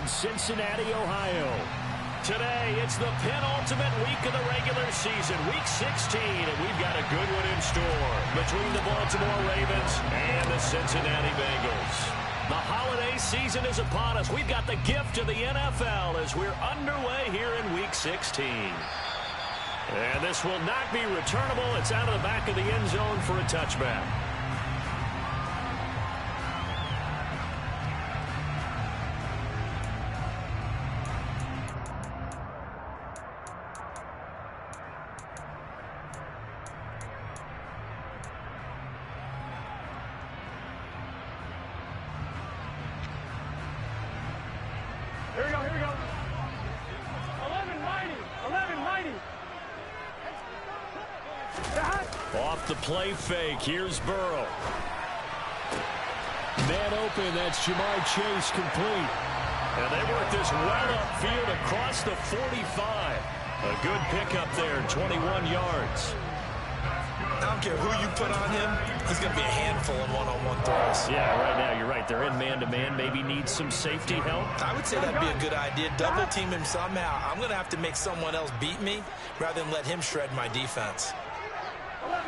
in Cincinnati, Ohio. Today, it's the penultimate week of the regular season, week 16, and we've got a good one in store between the Baltimore Ravens and the Cincinnati Bengals. The holiday season is upon us. We've got the gift of the NFL as we're underway here in week 16. And this will not be returnable. It's out of the back of the end zone for a touchback. Here we go. 11 mighty. Off the play fake, here's Burrow. Man open, that's Jamar Chase complete. And they work this well upfield across the 45. A good pickup there, 21 yards. I don't care who you put on him, he's going to be a handful in one-on-one throws. Yeah, right now you're right. They're in man-to-man, maybe needs some safety help. I would say that'd be a good idea. Double team him somehow. I'm going to have to make someone else beat me rather than let him shred my defense. 11.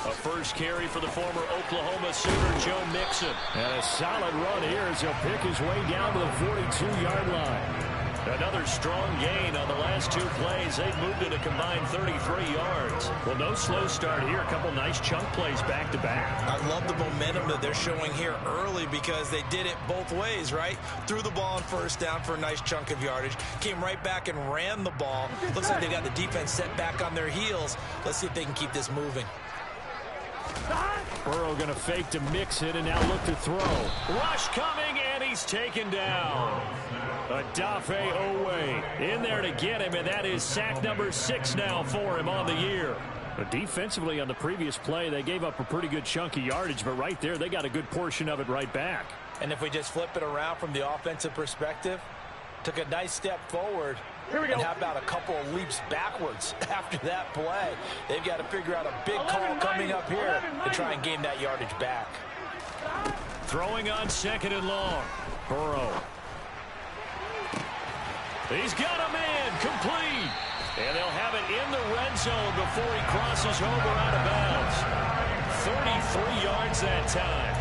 A first carry for the former Oklahoma Sooner, Joe Mixon. And a solid run here as he'll pick his way down to the 42-yard line. Another strong gain on the last two plays. They've moved it a combined 33 yards. Well, no slow start here. A couple nice chunk plays back-to-back. I love the momentum that they're showing here early because they did it both ways, right? Threw the ball on first down for a nice chunk of yardage. Came right back and ran the ball. Looks like they got the defense set back on their heels. Let's see if they can keep this moving. Burrow going to fake to mix it and now look to throw. Rush coming, and he's taken down. Odafe Owe in there to get him, and that is sack number 6 now for him on the year. But defensively on the previous play, they gave up a pretty good chunk of yardage, but right there they got a good portion of it right back. And if we just flip it around from the offensive perspective, took a nice step forward. Here we go. And how about a couple of leaps backwards after that play? They've got to figure out a big call coming up here to try and gain that yardage back. Throwing on 2nd and long. Burrow. He's got him in, complete. And they'll have it in the red zone before he crosses over out of bounds. 33 yards that time.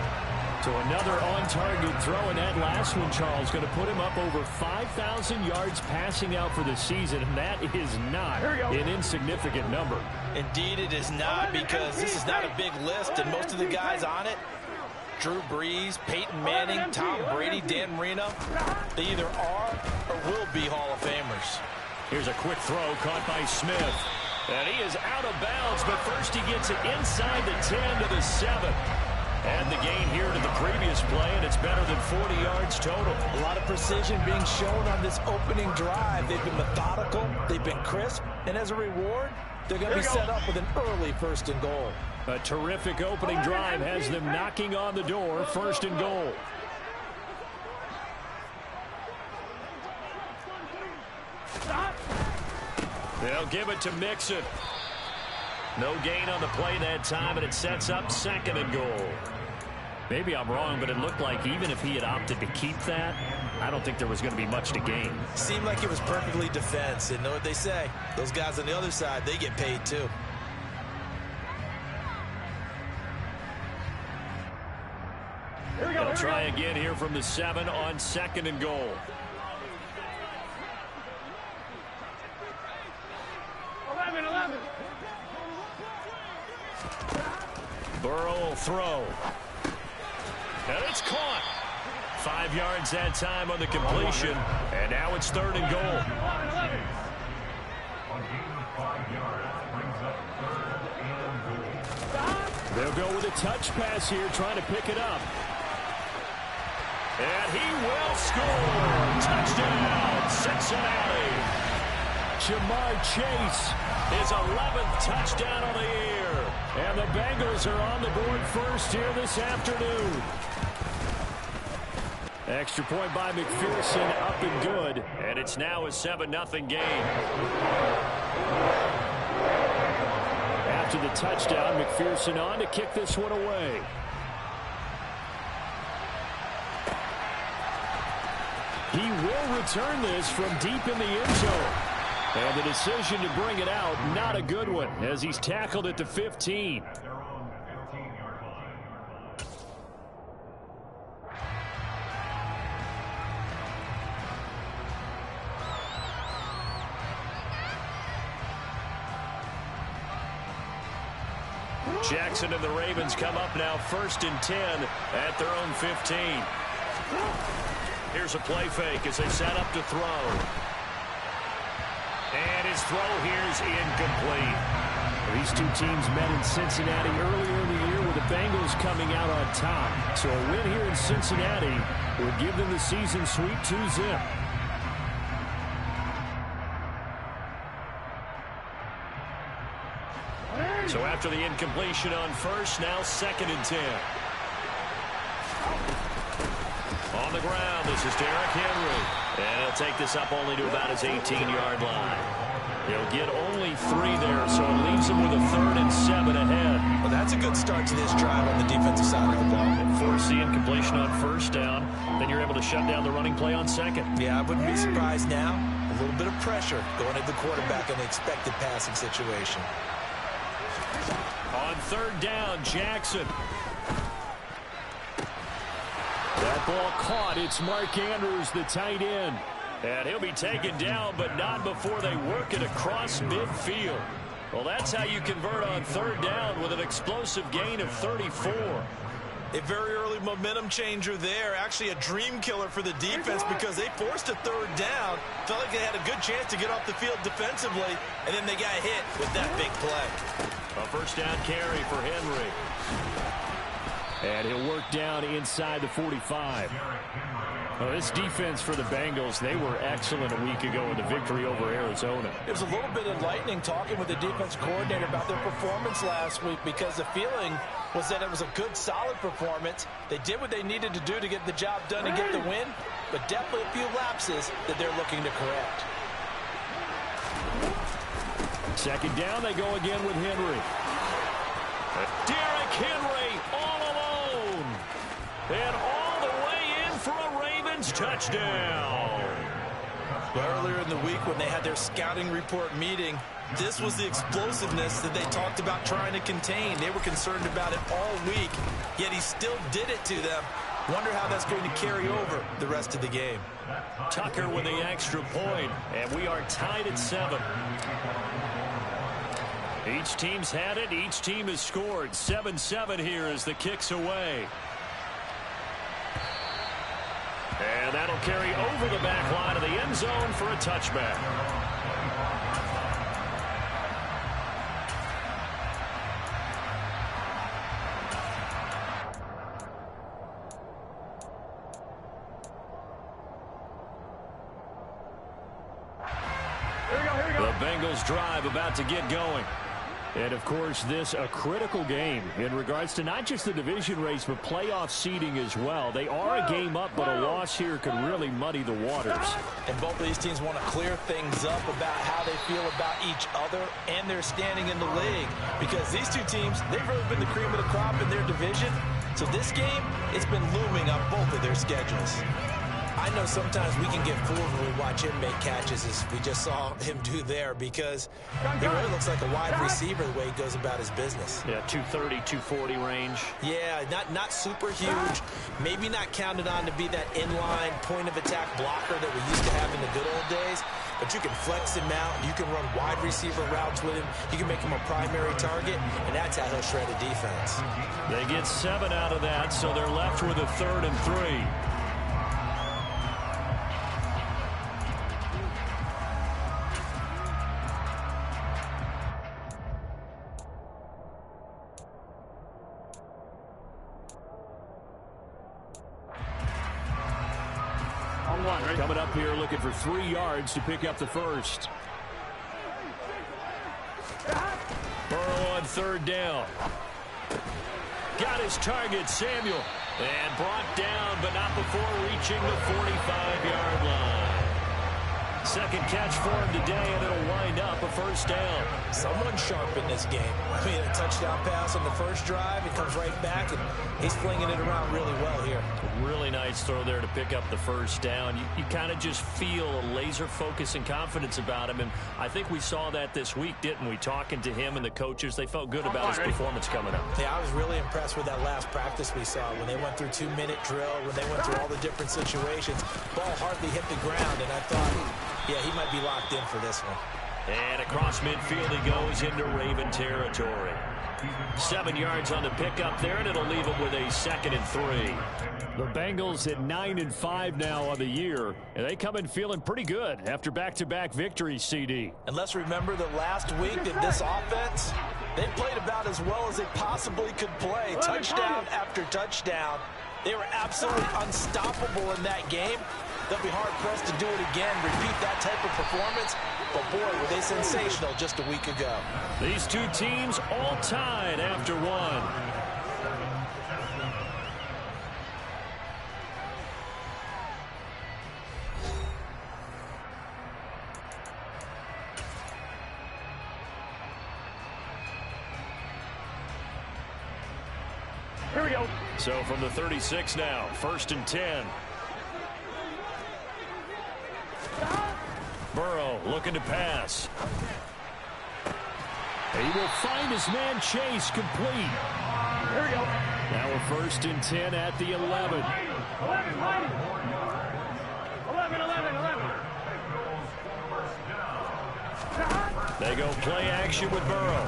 So another on-target throw, and that last one, Charles, going to put him up over 5,000 yards passing out for the season, and that is not an insignificant number. Indeed it is not, because this is not a big list, and most of the guys on it, Drew Brees, Peyton Manning, Tom Brady, Dan Marino, they either are or will be Hall of Famers. Here's a quick throw caught by Smith. And he is out of bounds, but first he gets it inside the 10 to the 7. And the gain here to the previous play, and it's better than 40 yards total. A lot of precision being shown on this opening drive. They've been methodical, they've been crisp, and as a reward, they're going to be set up with an early 1st and goal. A terrific opening drive has them knocking on the door, 1st and goal. They'll give it to Mixon. No gain on the play that time, and it sets up 2nd and goal. Maybe I'm wrong, but it looked like even if he had opted to keep that, I don't think there was going to be much to gain. Seemed like it was perfectly defense, and know what they say. Those guys on the other side, they get paid too. They'll try again here from the 7 on 2nd and goal. 11. Burrow will throw. And it's caught. 5 yards that time on the completion. And now it's 3rd and goal. They'll go with a touch pass here, trying to pick it up. And he will score. Touchdown, Cincinnati. Jamar Chase, his 11th touchdown of the year. And the Bengals are on the board first here this afternoon. Extra point by McPherson, up and good. And it's now a 7-0 game. After the touchdown, McPherson on to kick this one away. He will return this from deep in the end zone. And the decision to bring it out, not a good one, as he's tackled at the 15. Jackson and the Ravens come up now 1st and 10 at their own 15. Here's a play fake as they set up to throw. And his throw here is incomplete. These two teams met in Cincinnati earlier in the year with the Bengals coming out on top. So a win here in Cincinnati would give them the season sweep 2-zip. So after the incompletion on first, now 2nd and 10. On the ground, this is Derrick Henry. And he'll take this up only to about his 18-yard line. He'll get only 3 there, so it leaves him with a 3rd and 7 ahead. Well, that's a good start to this drive on the defensive side of the ball. And force the incompletion on first down, then you're able to shut down the running play on second. Yeah, I wouldn't be surprised now. A little bit of pressure going at the quarterback in the expected passing situation. On 3rd down, Jackson. That ball caught. It's Mark Andrews, the tight end. And he'll be taken down, but not before they work it across midfield. Well, that's how you convert on 3rd down with an explosive gain of 34. A very early momentum changer there. Actually a dream killer for the defense because they forced a 3rd down. Felt like they had a good chance to get off the field defensively, and then they got hit with that big play. A 1st down carry for Henry. And he'll work down inside the 45. Well, this defense for the Bengals, they were excellent a week ago in the victory over Arizona. It was a little bit enlightening talking with the defense coordinator about their performance last week because the feeling was that it was a good, solid performance. They did what they needed to do to get the job done and get the win, but definitely a few lapses that they're looking to correct. 2nd down, they go again with Henry. Derrick Henry all alone. And all the way in for a Ravens touchdown. Earlier in the week when they had their scouting report meeting, this was the explosiveness that they talked about trying to contain. They were concerned about it all week, yet he still did it to them. Wonder how that's going to carry over the rest of the game. Tucker with the extra point, and we are tied at 7. Each team's had it. Each team has scored. 7-7 here as the kick's away. And that'll carry over the back line of the end zone for a touchback. The Bengals drive about to get going. And, of course, this a critical game in regards to not just the division race, but playoff seeding as well. They are a game up, but a loss here could really muddy the waters. And both of these teams want to clear things up about how they feel about each other and their standing in the league. Because these two teams, they've really been the cream of the crop in their division. So this game, it's been looming on both of their schedules. I know sometimes we can get fooled when we watch him make catches, as we just saw him do there, because he really looks like a wide receiver the way he goes about his business. Yeah, 230, 240 range. Yeah, not super huge. Maybe not counted on to be that inline point-of-attack blocker that we used to have in the good old days, but you can flex him out. You can run wide receiver routes with him. You can make him a primary target, and that's how he'll shred a defense. They get 7 out of that, so they're left with a 3rd and 3. Coming up here looking for 3 yards to pick up the first. Burrow on 3rd down. Got his target, Samuel. And brought down, but not before reaching the 45-yard line. Second catch for him today, and it'll wind up a 1st down. Someone sharp in this game. I mean, a touchdown pass on the first drive. He comes right back, and he's flinging it around really well here. Really nice nice throw there to pick up the first down. You kind of just feel a laser focus and confidence about him, and I think we saw that this week, didn't we? Talking to him and the coaches, they felt good about his performance coming up. Yeah, I was really impressed with that last practice we saw when they went through 2-minute drill, when they went through all the different situations. Ball hardly hit the ground, and I thought, yeah, he might be locked in for this one. And across midfield he goes into Raven territory. 7 yards on the pickup there, and it'll leave him with a 2nd and 3. The Bengals at 9-5 now on the year, and they come in feeling pretty good after back-to-back victories, CD. And let's remember that last week that this offense, they played about as well as they possibly could play. Touchdown after touchdown. They were absolutely unstoppable in that game. They'll be hard-pressed to do it again, repeat that type of performance. But, boy, were they sensational just a week ago. These two teams all tied after one. Here we go. So from the 36 now, 1st and 10. Burrow looking to pass. He will find his man Chase complete. Here we go. Now we're 1st and 10 at the 11. 11, 11. They go play action with Burrow.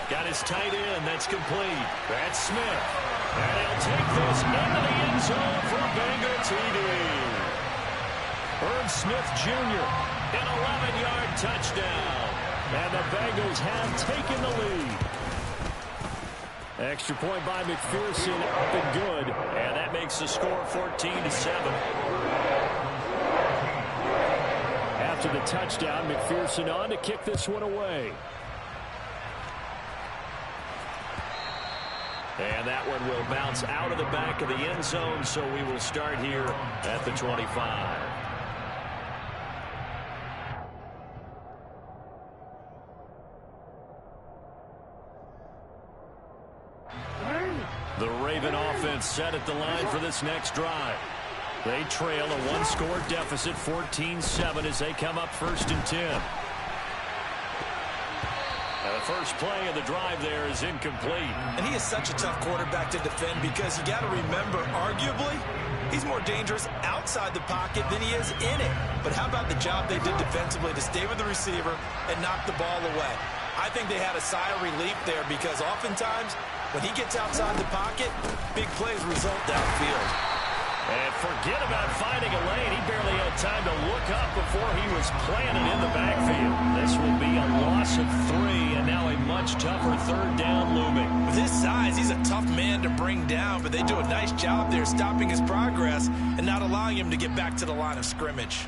Got his tight end. That's complete. That's Smith. And he'll take this into the end zone for a Bengal TD. Irv Smith Jr. an 11-yard touchdown. And the Bengals have taken the lead. Extra point by McPherson, up and good. And that makes the score 14-7. After the touchdown, McPherson on to kick this one away. And that one will bounce out of the back of the end zone, so we will start here at the 25. The Raven offense set at the line for this next drive. They trail a one-score deficit, 14-7, as they come up 1st and 10. And the first play of the drive there is incomplete. And he is such a tough quarterback to defend because you got to remember, arguably, he's more dangerous outside the pocket than he is in it. But how about the job they did defensively to stay with the receiver and knock the ball away? I think they had a sigh of relief there because oftentimes when he gets outside the pocket, big plays result downfield. And forget about finding a lane. He barely had time to look up before he was planted in the backfield. This will be a loss of 3, and now a much tougher 3rd down looming. With his size, he's a tough man to bring down, but they do a nice job there stopping his progress and not allowing him to get back to the line of scrimmage.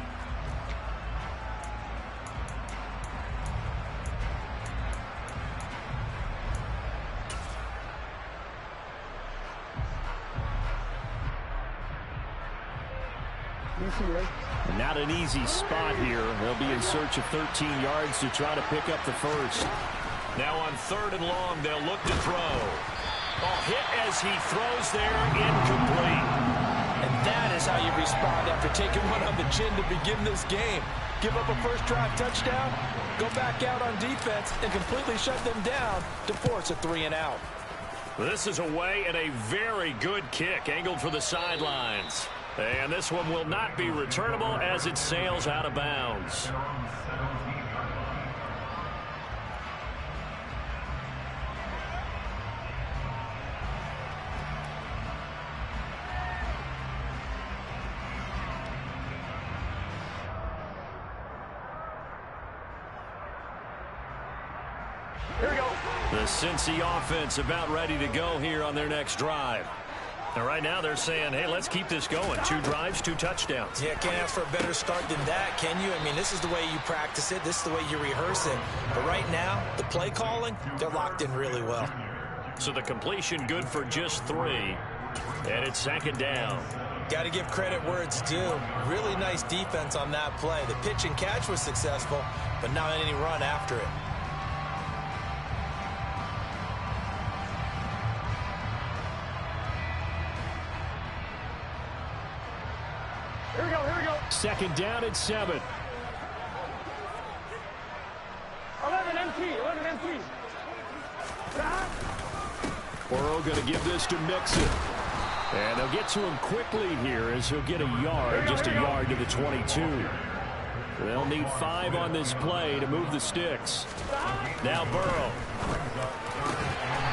Not an easy spot here. They'll be in search of 13 yards to try to pick up the first. Now on 3rd and long, they'll look to throw. Hit as he throws there, incomplete. And that is how you respond after taking one on the chin to begin this game. Give up a first drive touchdown, go back out on defense, and completely shut them down to force a 3-and-out. This is away and a very good kick, angled for the sidelines. And this one will not be returnable as it sails out of bounds. Here we go. The Cincy offense about ready to go here on their next drive. And right now they're saying, hey, let's keep this going. 2 drives, 2 touchdowns. Yeah, can't ask for a better start than that, can you? I mean, this is the way you practice it. This is the way you rehearse it. But right now, the play calling, they're locked in really well. So the completion good for just 3. And it's 2nd down. Got to give credit where it's due. Really nice defense on that play. The pitch and catch was successful, but not any run after it. Here we go, here we go. Second down and 7. 11 MT, 11 MT. Burrow going to give this to Mixon. And they'll get to him quickly here as he'll get a yard, just a yard to the 22. They'll need 5 on this play to move the sticks. Now Burrow.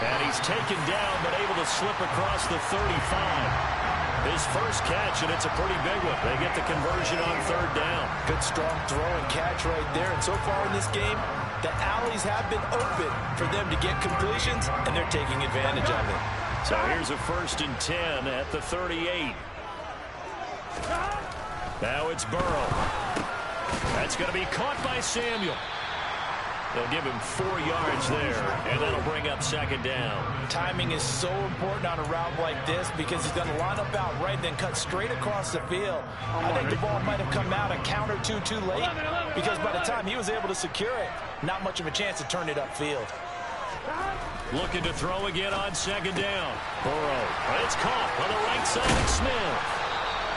And he's taken down but able to slip across the 35. His first catch, and it's a pretty big one. They get the conversion on 3rd down. Good strong throw and catch right there. And so far in this game, the alleys have been open for them to get completions, and they're taking advantage of it. So here's a 1st and 10 at the 38. Now it's Burrow. That's going to be caught by Samuel. They'll give him 4 yards there, and that'll bring up 2nd down. Timing is so important on a route like this because he's going to line up out right, then cut straight across the field. I think the ball might have come out a count or two too late because by the time he was able to secure it, not much of a chance to turn it upfield. Looking to throw again on 2nd down. Burrow. It's caught on the right side of Smith.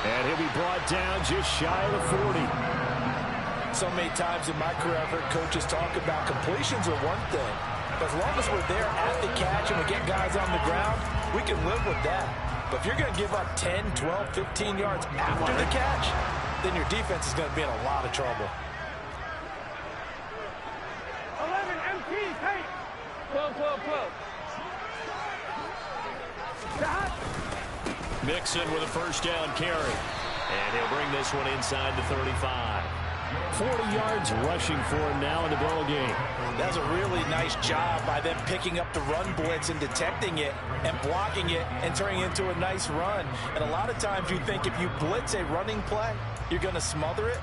And he'll be brought down just shy of the 40. So many times in my career, I've heard coaches talk about completions are one thing. But as long as we're there at the catch and we get guys on the ground, we can live with that. But if you're going to give up 10, 12, 15 yards after the catch, then your defense is going to be in a lot of trouble. 11 MT, take. 12, 12, 12. Mixon with a 1st down carry. And he'll bring this one inside the 35. 40 yards rushing for him now in the ball game. That's a really nice job by them picking up the run blitz and detecting it and blocking it and turning it into a nice run. And a lot of times you think if you blitz a running play, you're going to smother it.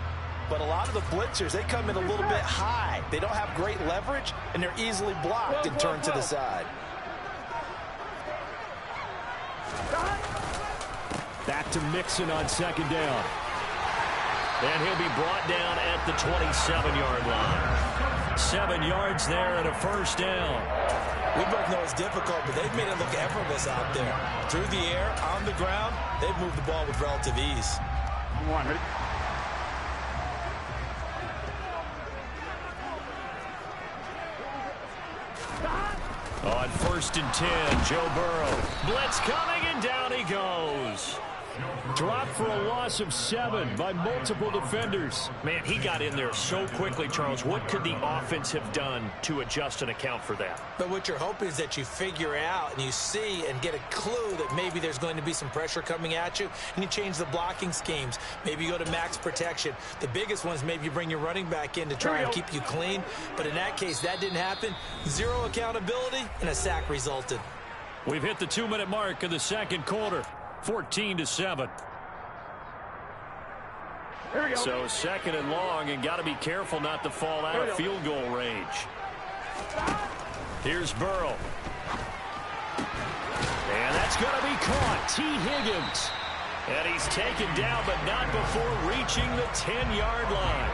But a lot of the blitzers, they come in a little bit high. They don't have great leverage, and they're easily blocked and turned to the side. Back to Mixon on 2nd down. And he'll be brought down at the 27-yard line. 7 yards there and a 1st down. We both know it's difficult, but they've made it look effortless out there. Through the air, on the ground, they've moved the ball with relative ease. Come on, ready? On 1st and 10, Joe Burrow. Blitz coming, and down he goes. Dropped for a loss of 7 by multiple defenders. Man, he got in there so quickly, Charles. What could the offense have done to adjust and account for that? But what you're hoping is that you figure out and you see and get a clue that maybe there's going to be some pressure coming at you, and you change the blocking schemes. Maybe you go to max protection. The biggest one is maybe you bring your running back in to try and keep you clean. But in that case, that didn't happen. 0 accountability, and a sack resulted. We've hit the 2-minute mark of the 2nd quarter. 14-7. Here we go. So 2nd and long, and got to be careful not to fall out of field goal range. Here's Burrow. And that's going to be caught. T. Higgins. And he's taken down, but not before reaching the 10-yard line.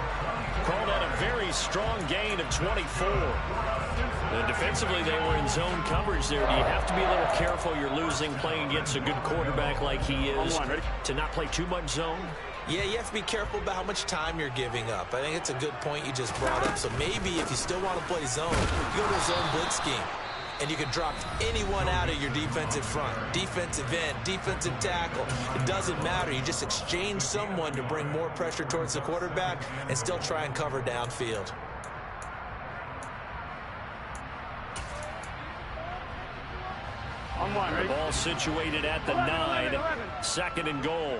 Called out a very strong gain of 24. And defensively, they were in zone coverage there. Do you have to be a little careful? You're losing playing against a good quarterback like he is to not play too much zone? Yeah, you have to be careful about how much time you're giving up. I think it's a good point you just brought up. So maybe if you still want to play zone, you go to a zone blitz scheme. And you can drop anyone out of your defensive front, defensive end, defensive tackle. It doesn't matter. You just exchange someone to bring more pressure towards the quarterback and still try and cover downfield. On 1, The ready? ball situated at the 9. 2nd and goal.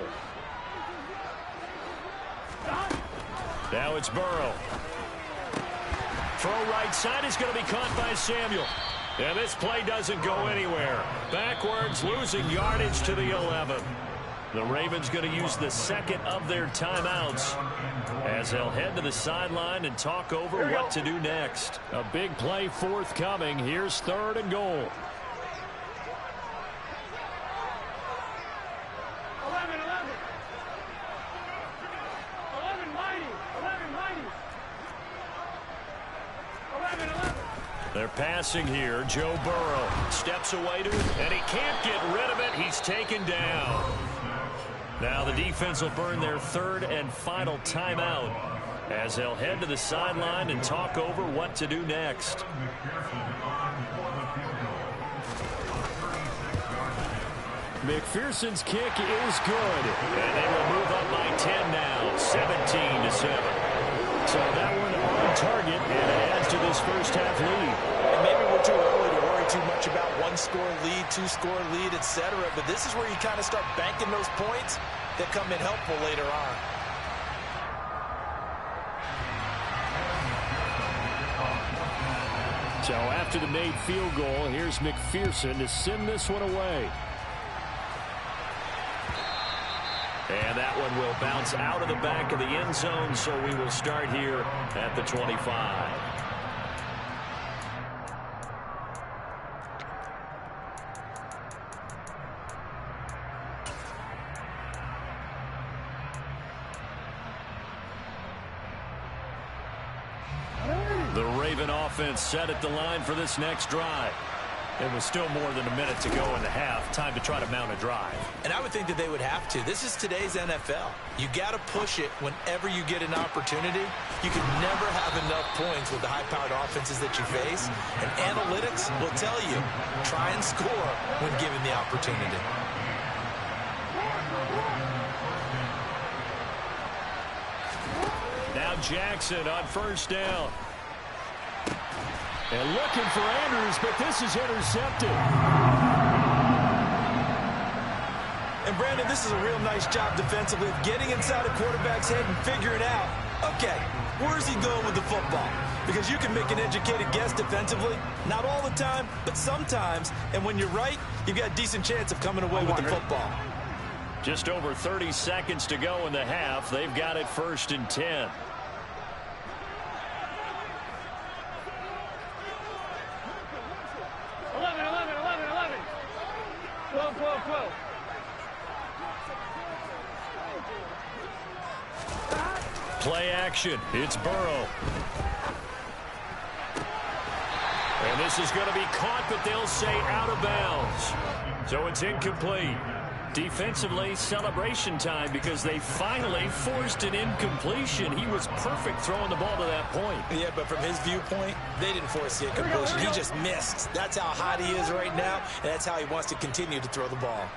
Now it's Burrow. Throw right side is going to be caught by Samuel. And this play doesn't go anywhere. Backwards, losing yardage to the 11. The Ravens going to use the 2nd of their timeouts as they'll head to the sideline and talk over what to do next. A big play forthcoming. Here's 3rd and goal. 11, 11. 11 mighty. 11 mighty. 11, 11. They're passing here. Joe Burrow steps away to it, and he can't get rid of it. He's taken down. Now the defense will burn their third and final timeout as they'll head to the sideline and talk over what to do next. McPherson's kick is good, and they will move up by 10 now, 17-7. So that one on target, and it adds to this first half lead. And maybe we're too early to worry too much about one-score lead, two-score lead, etc. But this is where you kind of start banking those points that come in helpful later on. So after the made field goal, here's McPherson to send this one away. And that one will bounce out of the back of the end zone, so we will start here at the 25. The Raven offense set at the line for this next drive. It was still more than a minute to go in the half. Time to try to mount a drive. And I would think that they would have to. This is today's NFL. You got to push it whenever you get an opportunity. You can never have enough points with the high-powered offenses that you face. And analytics will tell you, try and score when given the opportunity. Now Jackson on first down. And looking for Andrews, but this is intercepted. And Brandon, this is a real nice job defensively of getting inside a quarterback's head and figuring out, okay, where's he going with the football? Because you can make an educated guess defensively, not all the time, but sometimes. And when you're right, you've got a decent chance of coming away with the football. Just over 30 seconds to go in the half. They've got it 1st and 10. Play action. It's Burrow. And this is going to be caught, but they'll say out of bounds. So it's incomplete. Defensively, celebration time because they finally forced an incompletion. He was perfect throwing the ball to that point. Yeah, but from his viewpoint, they didn't force the incompletion. He just missed. That's how hot he is right now, and that's how he wants to continue to throw the ball.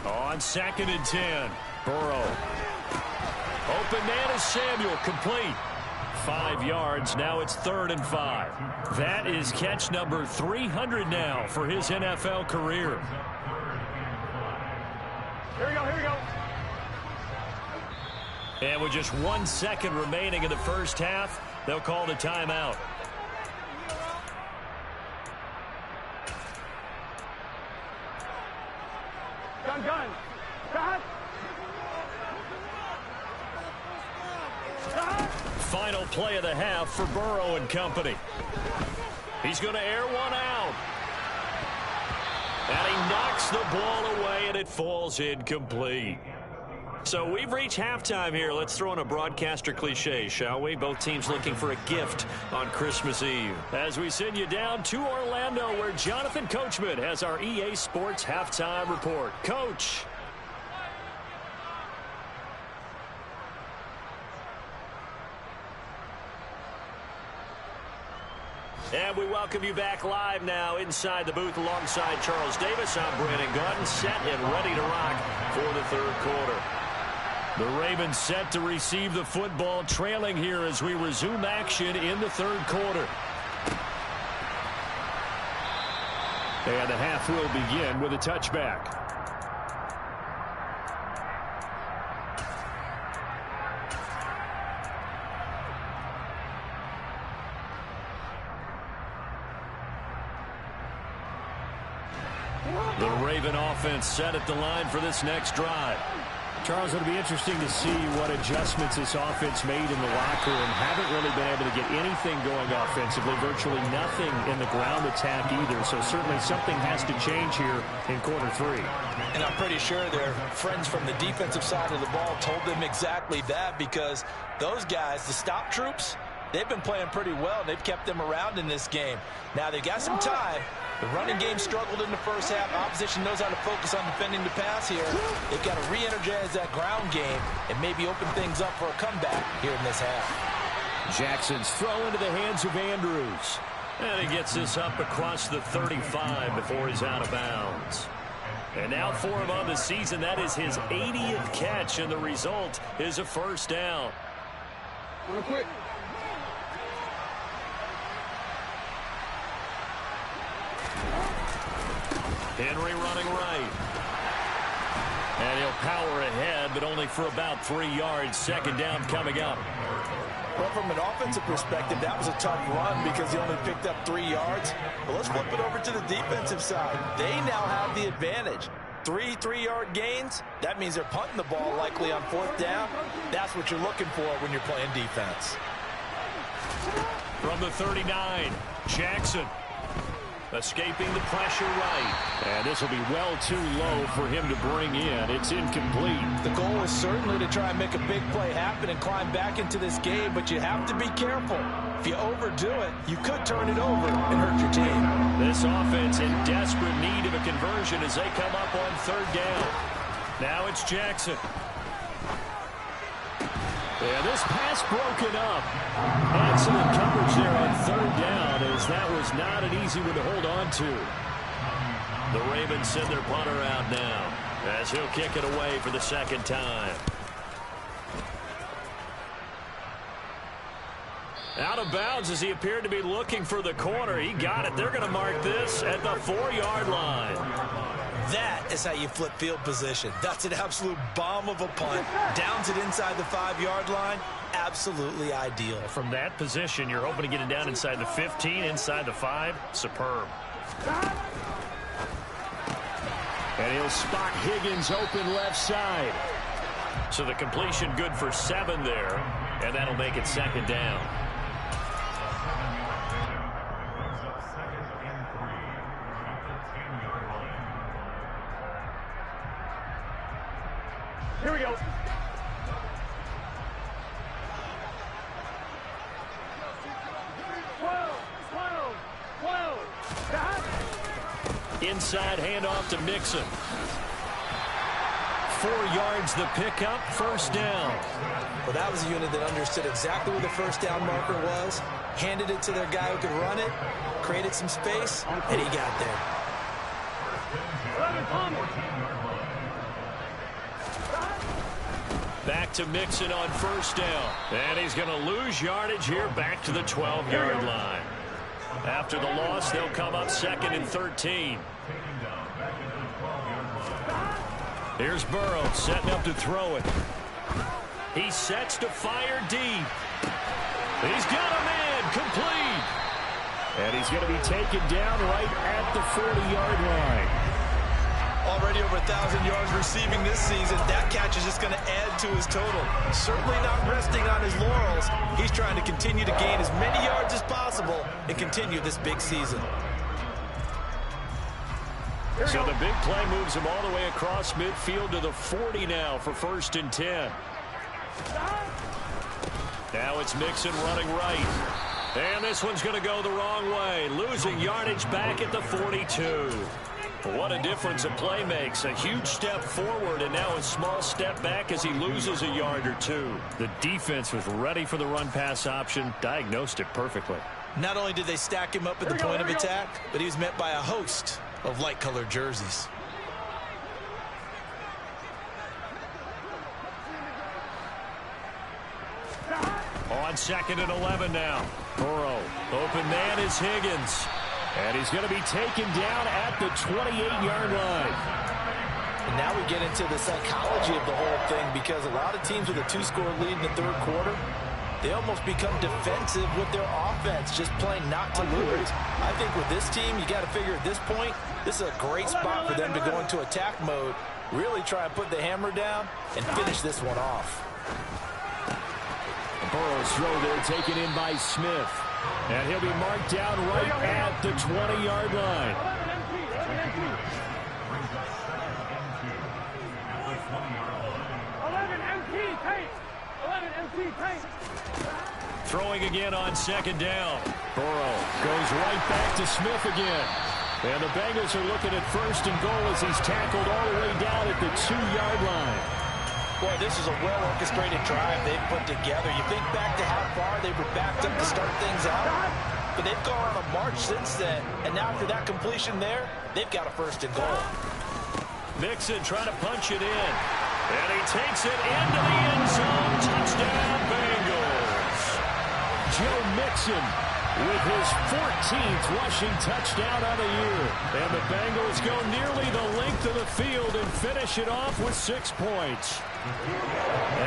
On 2nd and 10, Burrow. Open man is Samuel, complete. 5 yards, now it's 3rd and 5. That is catch number 300 now for his NFL career. Here we go, here we go. And with just 1 second remaining in the first half, they'll call the timeout. Gun. Cut. Final play of the half for Burrow and company. He's going to air one out. And he knocks the ball away, and it falls incomplete. So we've reached halftime here. Let's throw in a broadcaster cliche, shall we? Both teams looking for a gift on Christmas Eve. As we send you down to Orlando, where Jonathan Coachman has our EA Sports halftime report. Coach. And we welcome you back live now inside the booth alongside Charles Davis. I'm Brandon Gaudin, set and ready to rock for the 3rd quarter. The Ravens set to receive the football, trailing here as we resume action in the 3rd quarter. And the half will begin with a touchback. The Raven offense set at the line for this next drive. Charles, it'll be interesting to see what adjustments this offense made in the locker room. Haven't really been able to get anything going offensively, virtually nothing in the ground attack either. So certainly something has to change here in quarter 3. And I'm pretty sure their friends from the defensive side of the ball told them exactly that, because those guys, the stop troops, they've been playing pretty well. They've kept them around in this game. Now, they've got some time, The running game struggled in the first half. Opposition knows how to focus on defending the pass here. They've got to re-energize that ground game and maybe open things up for a comeback here in this half. Jackson's throw into the hands of Andrews. And he gets this up across the 35 before he's out of bounds. And now for him on the season, that is his 80th catch, and the result is a first down. Real quick. Henry running right. And he'll power ahead, but only for about 3 yards. Second down coming up. Well, from an offensive perspective, that was a tough run because he only picked up 3 yards. But let's flip it over to the defensive side. They now have the advantage. 3 3-yard gains, that means they're punting the ball likely on 4th down. That's what you're looking for when you're playing defense. From the 39, Jackson escaping the pressure right. And this will be well too low for him to bring in. It's incomplete. The goal is certainly to try and make a big play happen and climb back into this game, but you have to be careful. If you overdo it, you could turn it over and hurt your team. This offense in desperate need of a conversion as they come up on 3rd down. Now it's Jackson. And this pass broken up. Excellent coverage there on 3rd down, as that was not an easy one to hold on to. The Ravens send their punter out now as he'll kick it away for the 2nd time. Out of bounds as he appeared to be looking for the corner. He got it. They're going to mark this at the 4-yard line. That is how you flip field position. That's an absolute bomb of a punt. Downs it inside the 5-yard line. Absolutely ideal. From that position, you're hoping to get it down inside the 15, inside the 5. Superb. And he'll spot Higgins open left side. So the completion good for 7 there, and that'll make it 2nd down. Here we go. Inside handoff to Mixon. 4 yards the pickup, 1st down. Well, that was a unit that understood exactly where the 1st down marker was, handed it to their guy who could run it, created some space, and he got there. Back to Mixon on 1st down. And he's going to lose yardage here back to the 12-yard line. After the loss, they'll come up 2nd and 13. Here's Burrow setting up to throw it. He sets to fire deep. He's got a man complete. And he's going to be taken down right at the 40-yard line. Already over 1,000 yards receiving this season. That catch is just going to add to his total. Certainly not resting on his laurels. He's trying to continue to gain as many yards as possible and continue this big season. So the big play moves him all the way across midfield to the 40 now for 1st and 10. Now it's Mixon running right. And this one's going to go the wrong way. Losing yardage back at the 42. What a difference a play makes. A huge step forward and now a small step back as he loses a yard or 2. The defense was ready for the run-pass option, diagnosed it perfectly. Not only did they stack him up at the point of attack, but he was met by a host of light-colored jerseys. On 2nd and 11 now. Burrow. Open man is Higgins. And he's going to be taken down at the 28-yard line. And now we get into the psychology of the whole thing, because a lot of teams with a 2-score lead in the 3rd quarter, they almost become defensive with their offense, just playing not to lose. I think with this team, you got to figure at this point, this is a great spot for them to go into attack mode, really try and put the hammer down and finish this one off. Burrow's throw there taken in by Smith. And he'll be marked down right at the 20-yard line. Throwing again on 2nd down. Burrow goes right back to Smith again. And the Bengals are looking at first and goal as he's tackled all the way down at the 2-yard line. Boy, this is a well-orchestrated drive they've put together. You think back to how far they were backed up to start things out, but they've gone on a march since then. And now after that completion there, they've got a first and goal. Mixon trying to punch it in. And he takes it into the end zone. Touchdown, Bengals. Joe Mixon with his 14th rushing touchdown of the year. And the Bengals go nearly the length of the field and finish it off with 6 points.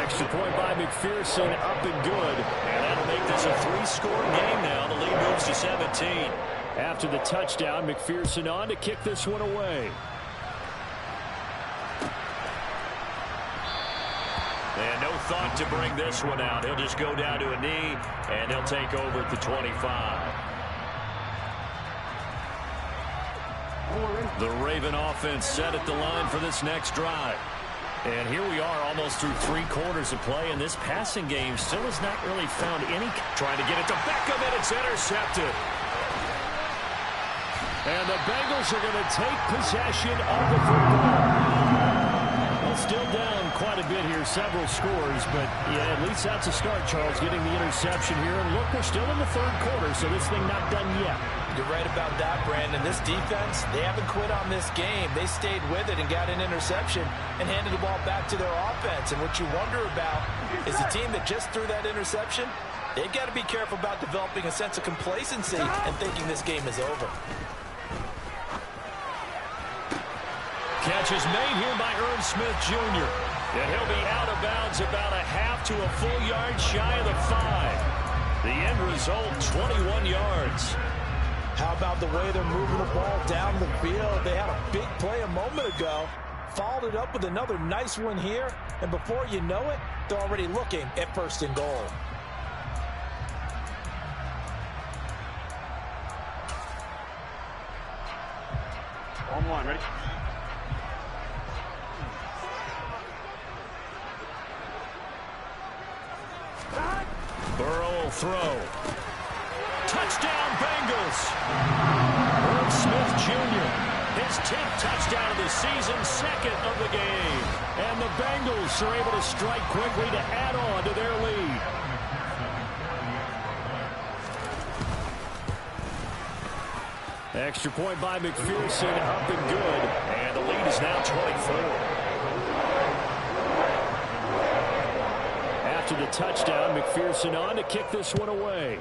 Extra point by McPherson, up and good. And that'll make this a 3-score game now. The lead moves to 17. After the touchdown, McPherson on to kick this one away. And no thought to bring this one out. He'll just go down to a knee, and he'll take over at the 25. The Raven offense set at the line for this next drive. And here we are almost through 3 quarters of play, and this passing game still has not really found any. Trying to get it to Beckham, and it's intercepted. And the Bengals are going to take possession of the football. Well, still down quite a bit here, several scores, but yeah, at least that's a start, Charles, getting the interception here. And look, we're still in the 3rd quarter, so this thing not done yet. You're right about that, Brandon. This defense, they haven't quit on this game. They stayed with it and got an interception and handed the ball back to their offense. And what you wonder about is the team that just threw that interception, they've got to be careful about developing a sense of complacency and thinking this game is over. Catch is made here by Irv Smith, Jr. And he'll be out of bounds about a half to a full yard shy of the 5. The end result, 21 yards. How about the way they're moving the ball down the field? They had a big play a moment ago, followed it up with another nice one here, and before you know it, they're already looking at first and goal. On line, ready? Burrow will throw. Touchdown, Bengals. Irv Smith, Jr. His 10th touchdown of the season, 2nd of the game. And the Bengals are able to strike quickly to add on to their lead. Extra point by McPherson, up and good. And the lead is now 24. After the touchdown, McPherson on to kick this one away.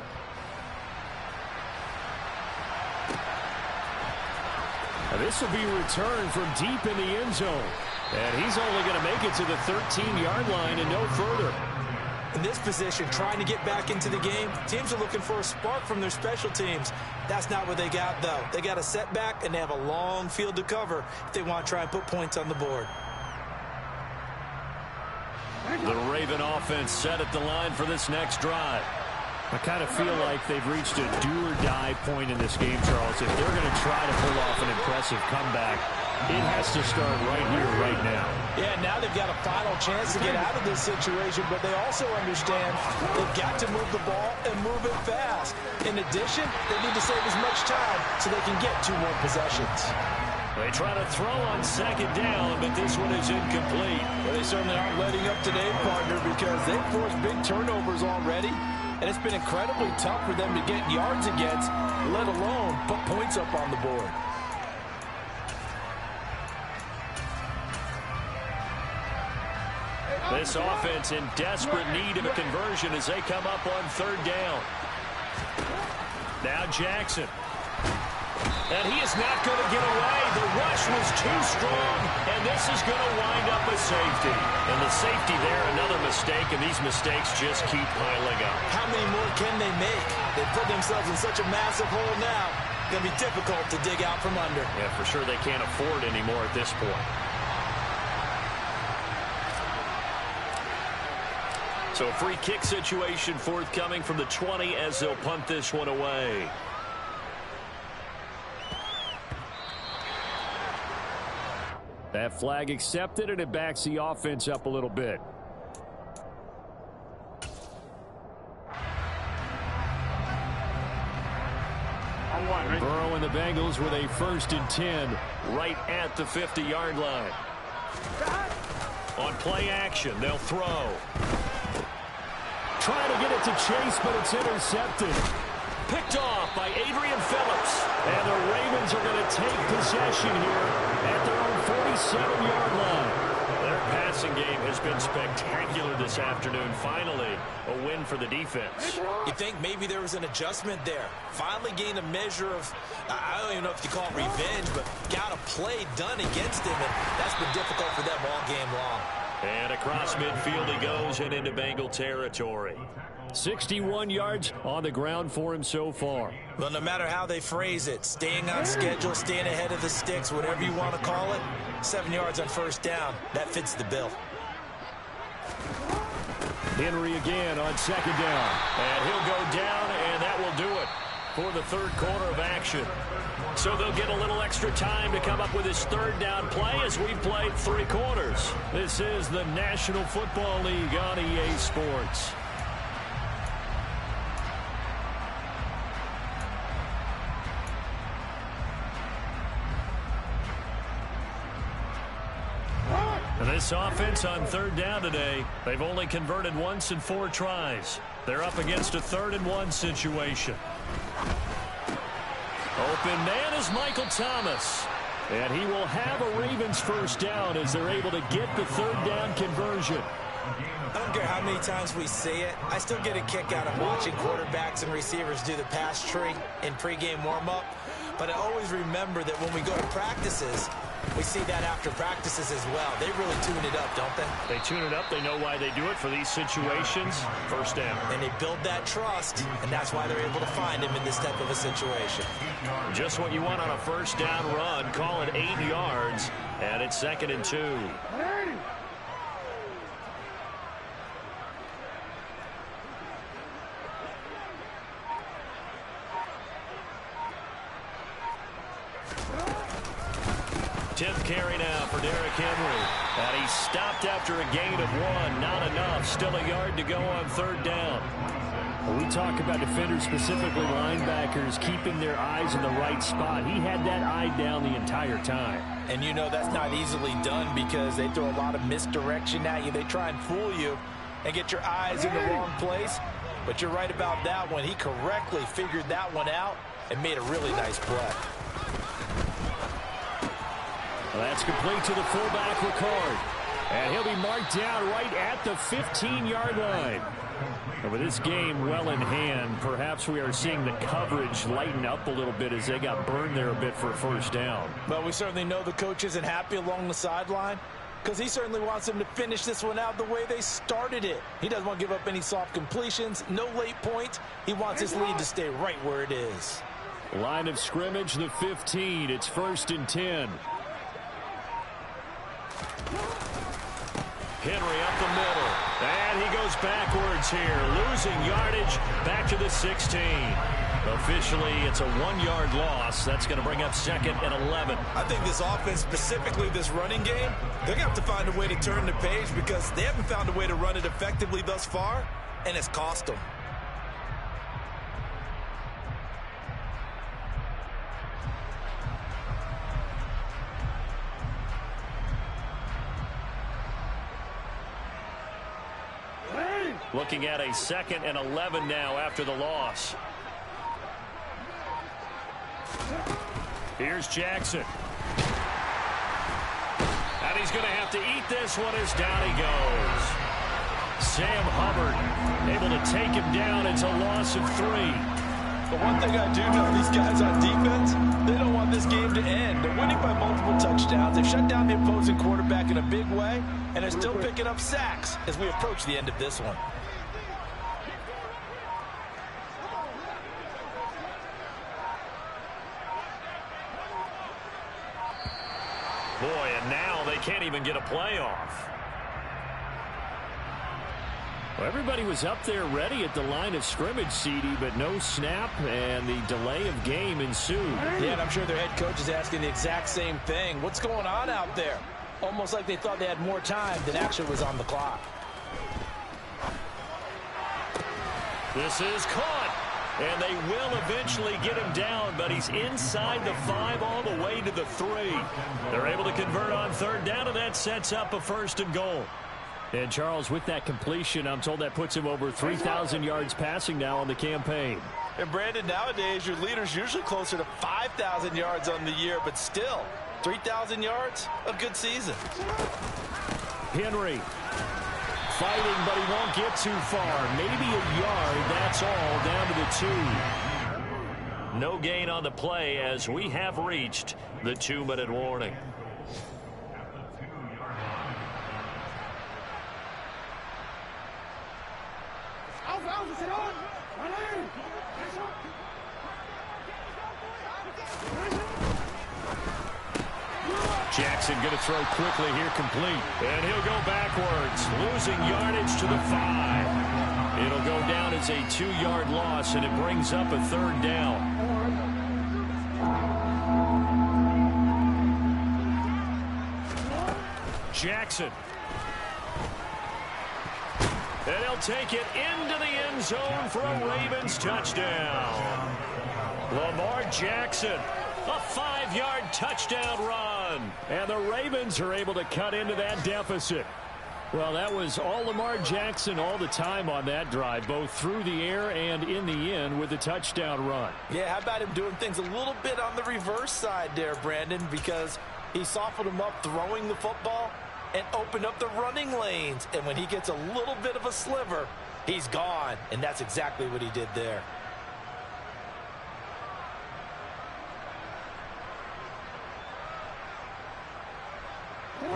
Now this will be returned from deep in the end zone. And he's only going to make it to the 13-yard line and no further. In this position, trying to get back into the game, teams are looking for a spark from their special teams. That's not what they got, though. They got a setback, and they have a long field to cover if they want to try and put points on the board. The Raven offense set at the line for this next drive. I kind of feel like they've reached a do-or-die point in this game, Charles. If they're going to try to pull off an impressive comeback, it has to start right here, right now. Yeah, now they've got a final chance to get out of this situation, but they also understand they've got to move the ball and move it fast. In addition, they need to save as much time so they can get 2 more possessions. They try to throw on 2nd down, but this one is incomplete. Well, they certainly aren't letting up today, partner, because they've forced big turnovers already, and it's been incredibly tough for them to get yards against, let alone put points up on the board. This offense in desperate need of a conversion as they come up on 3rd down. Now Jackson. And he is not going to get away. The rush was too strong, and this is going to wind up a safety. And the safety there, another mistake, and these mistakes just keep piling up. How many more can they make? They've put themselves in such a massive hole now. Going to be difficult to dig out from under. Yeah, for sure they can't afford anymore at this point. So a free kick situation forthcoming from the 20 as they'll punt this one away. That flag accepted, and it backs the offense up a little bit. Burrow in the the Bengals with a 1st and 10 right at the 50-yard line. On play action, they'll throw. Trying to get it to Chase, but it's intercepted. Picked off by Adrian Phillips. And the Ravens are going to take possession here at their own 47-yard line. Their passing game has been spectacular this afternoon. Finally, a win for the defense. You think maybe there was an adjustment there. Finally gained a measure of, I don't even know if you call it revenge, but got a play done against him, and that's been difficult for them all game long. And across midfield he goes and into Bengal territory. 61 yards on the ground for him so far. Well, no matter how they phrase it, staying on schedule, staying ahead of the sticks, whatever you want to call it, 7 yards on 1st down, that fits the bill. Henry again on 2nd down. And he'll go down, and that will do it for the 3rd quarter of action. So they'll get a little extra time to come up with his 3rd down play as we played 3 quarters. This is the National Football League on EA Sports. This offense on 3rd down today, they've only converted once in 4 tries. They're up against a 3rd and 1 situation. Open man is Michael Thomas. And he will have a Ravens 1st down as they're able to get the 3rd down conversion. I don't care how many times we say it, I still get a kick out of watching quarterbacks and receivers do the pass tree in pregame warm-up. But I always remember that when we go to practices, we see that after practices as well. They really tune it up, don't they? They tune it up. They know why they do it for these situations. 1st down. And they build that trust, and that's why they're able to find him in this type of a situation. Just what you want on a 1st down run. Call it 8 yards, and it's 2nd and 2. Tenth carry now for Derrick Henry. And he stopped after a gain of 1. Not enough. Still a yard to go on 3rd down. When we talk about defenders, specifically linebackers, keeping their eyes in the right spot, he had that eye down the entire time. And you know that's not easily done because they throw a lot of misdirection at you. They try and fool you and get your eyes in the wrong place. But you're right about that one. He correctly figured that one out and made a really nice play. Well, that's complete to the fullback, Ricard. And he'll be marked down right at the 15-yard line. And with this game well in hand, perhaps we are seeing the coverage lighten up a little bit as they got burned there a bit for a 1st down. Well, we certainly know the coach isn't happy along the sideline because he certainly wants them to finish this one out the way they started it. He doesn't want to give up any soft completions, no late points. He wants his lead to stay right where it is. Line of scrimmage, the 15. It's 1st and 10. Henry up the middle. And he goes backwards here. Losing yardage back to the 16. Officially, it's a 1-yard loss. That's going to bring up 2nd and 11. I think this offense, specifically this running game, they're going to have to find a way to turn the page because they haven't found a way to run it effectively thus far, and it's cost them. Looking at a 2nd and 11 now after the loss. Here's Jackson. And he's going to have to eat this one as down he goes. Sam Hubbard able to take him down. It's a loss of 3. But one thing I do know, these guys on defense, they don't want this game to end. They're winning by multiple touchdowns. They've shut down the opposing quarterback in a big way, and they're still picking up sacks as we approach the end of this one. Boy, and now they can't even get a playoff. Well, everybody was up there ready at the line of scrimmage, CD, but no snap, and the delay of game ensued. Yeah, and I'm sure their head coach is asking the exact same thing. What's going on out there? Almost like they thought they had more time than actually was on the clock. This is caught. And they will eventually get him down, but he's inside the 5 all the way to the 3. They're able to convert on third down, and that sets up a 1st and goal. And, Charles, with that completion, I'm told that puts him over 3,000 yards passing now on the campaign. And, Brandon, nowadays your leader's usually closer to 5,000 yards on the year, but still, 3,000 yards, a good season. Henry fighting, but he won't get too far. Maybe a yard, that's all, down to the 2. No gain on the play as we have reached the 2-minute warning. Jackson going to throw quickly here, complete. And he'll go backwards, losing yardage to the 5. It'll go down as a 2-yard loss, and it brings up a 3rd down. Jackson. And he'll take it into the end zone for a Ravens touchdown. Lamar Jackson. A 5-yard touchdown run. And the Ravens are able to cut into that deficit. Well, that was all Lamar Jackson all the time on that drive, both through the air and in the end with the touchdown run. Yeah, how about him doing things a little bit on the reverse side there, Brandon, because he softened him up throwing the football and opened up the running lanes. And when he gets a little bit of a sliver, he's gone. And that's exactly what he did there.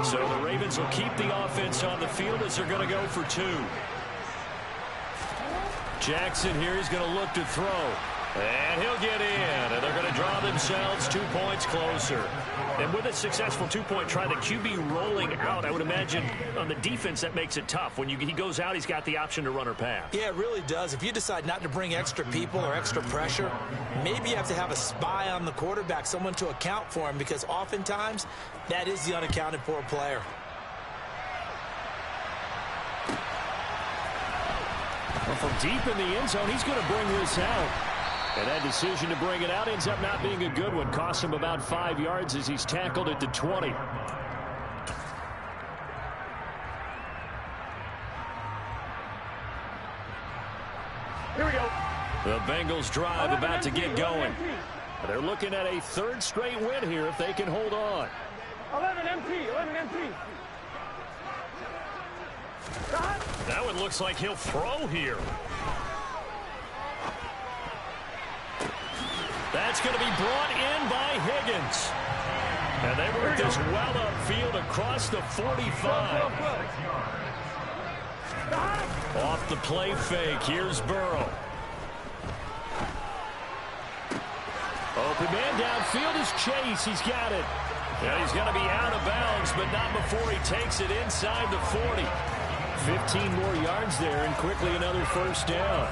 So the Ravens will keep the offense on the field as they're going to go for 2. Jackson here is going to look to throw. And he'll get in. And they're going to draw themselves 2 points closer. And with a successful 2-point try, the QB rolling out, I would imagine on the defense that makes it tough. When he goes out, he's got the option to run or pass. Yeah, it really does. If you decide not to bring extra people or extra pressure, maybe you have to have a spy on the quarterback, someone to account for him, because oftentimes that is the unaccounted for player. Well, from deep in the end zone, he's going to bring this out. And that decision to bring it out ends up not being a good one. Costs him about 5 yards as he's tackled at the 20. Here we go. The Bengals drive about to get going. They're looking at a 3rd straight win here if they can hold on. 11 MT, 11 MT. That one looks like he'll throw here. That's going to be brought in by Higgins. And they work this well upfield across the 45. Off the play fake. Here's Burrow. Open man downfield is Chase. He's got it. And he's going to be out of bounds, but not before he takes it inside the 40. 15 more yards there, and quickly another 1st down.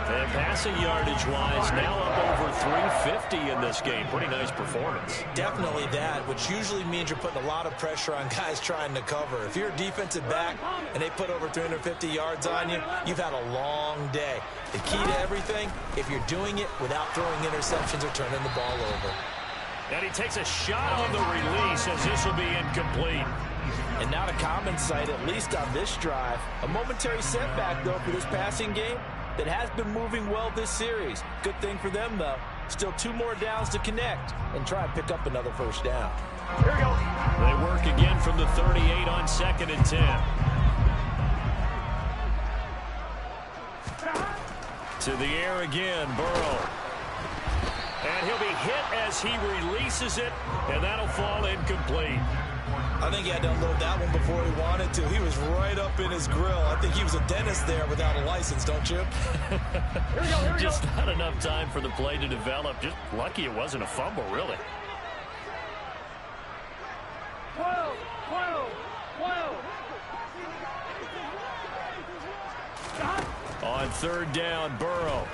And passing yardage-wise, now up over 350 in this game. Pretty nice performance. Definitely that, which usually means you're putting a lot of pressure on guys trying to cover. If you're a defensive back and they put over 350 yards on you, you've had a long day. The key to everything, if you're doing it without throwing interceptions or turning the ball over. And he takes a shot on the release as this will be incomplete. And not a common sight, at least on this drive. A momentary setback, though, for this passing game that has been moving well this series. Good thing for them, though. Still 2 more downs to connect and try and pick up another 1st down. Here we go. They work again from the 38 on 2nd and 10. To the air again, Burrow. And he'll be hit as he releases it, and that'll fall incomplete. I think he had to unload that one before he wanted to. He was right up in his grill. I think he was a dentist there without a license, don't you? Just not enough time for the play to develop. Just lucky it wasn't a fumble, really. 12, 12, 12. On 3rd down, Burrow.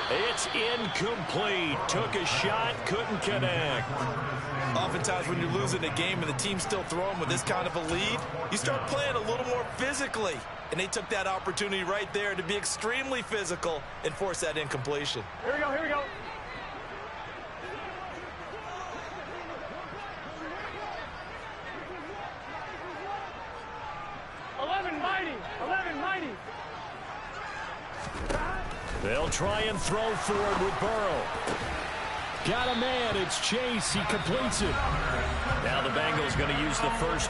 It's incomplete. Took a shot, couldn't connect. Oftentimes when you're losing a game and the team's still throwing with this kind of a lead, you start playing a little more physically. And they took that opportunity right there to be extremely physical and force that incompletion. Here we go, here we go. Mighty. They'll try and throw forward with Burrow. Got a man. It's Chase. He completes it. Now the Bengals going to use the first